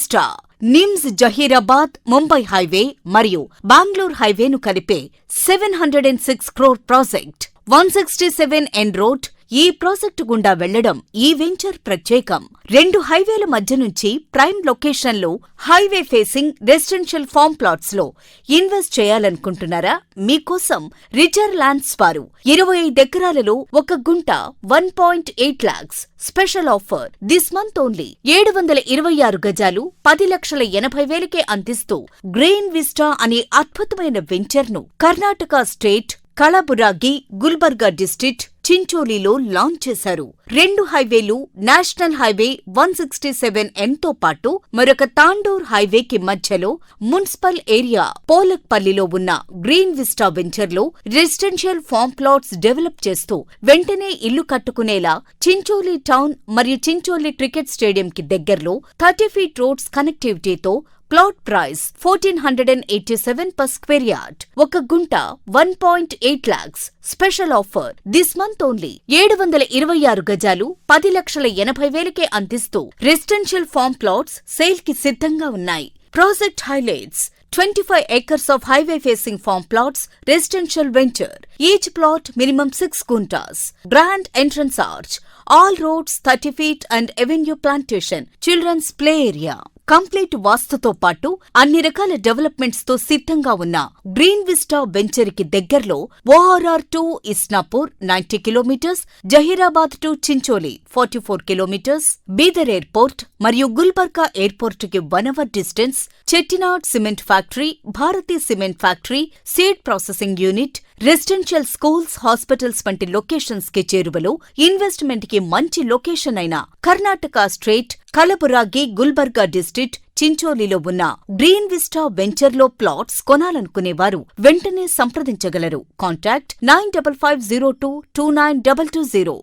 Vista NIMS Zaheerabad Mumbai highway మరియు బెంగళూరు హైవేను కలిపే 706 crore project 167 N road. ఈ ప్రాజెక్టు గుండా వెళ్లడం ఈ వెంచర్ ప్రత్యేకం. 2 హైవేల మధ్య నుంచి ప్రైమ్ లొకేషన్లో highway facing residential farm plots లో ఇన్వెస్ట్ చేయాలనుకుంటున్నారా? మీకోసం రిచర్ ల్యాండ్స్ వారు 25 ఎకరాలలో 1 గుంట 1.8 lakhs special offer. This month only 726 గజాలు 10,80,000కే అందిస్తూ గ్రీన్ విస్టా అనే అద్భుతమైన వెంచర్ ను కర్ణాటక స్టేట్ కళబురాగి గుల్బర్గా డిస్ట్రిక్ట్ చించోలీలో లాంచ్ చేశారు. 2 హైవేలు నేషనల్ హైవే 167N తో పాటు మరొక తాండూర్ హైవేకి మధ్యలో మున్సిపల్ ఏరియా పోలక్పల్లిలో ఉన్న గ్రీన్ విస్టా వెంచర్లో రెసిడెన్షియల్ ఫార్మ్ ప్లాట్స్ డెవలప్ చేస్తూ వెంటనే ఇల్లు కట్టుకునేలా చించోలీ టౌన్ మరియు చించోలీ క్రికెట్ స్టేడియంకి దగ్గర్లో 30 feet రోడ్స్ కనెక్టివిటీతో plot price 1,487 per square yard. 1 గుంట 1.8 lakhs special offer. This month only 726 గజాలు 10,80,000కే అందిస్తూ రెసిడెన్షియల్ ఫార్మ్ ప్లాట్స్ సేల్ కి సిద్ధంగా ఉన్నాయి. Project highlights: 25 acres of highway facing farm plots, residential venture. Each plot minimum 6 guntas. Grand entrance arch. All roads 30 feet and avenue plantation. Children's play area. Complete వాస్తుతో పాటు అన్ని రకాల developments తో సిద్ధంగా ఉన్న గ్రీన్ విస్టా వెంచర్ కి దగ్గర్లో ORR to Isnapur 90 kilometers, Zaheerabad to Chincholi 44 kilometers, Bidar airport మరియు గుల్బర్గా ఎయిర్పోర్ట్ కి 1 hour distance, Chettinad cement factory, Bharathi cement factory, seed processing unit, residential schools, hospitals వంటి లొకేషన్స్ కి చేరువలో ఇన్వెస్ట్మెంట్ కి మంచి లొకేషన్ అయిన కర్ణాటక స్టేట్ కలబురాగి గుల్బర్గా డిస్ట్రిక్ట్ చించోలీలో ఉన్న గ్రీన్ విస్టా వెంచర్లో ప్లాట్స్ కొనాలనుకునేవారు వెంటనే సంప్రదించగలరు. కాంటాక్ట్ 9550229220.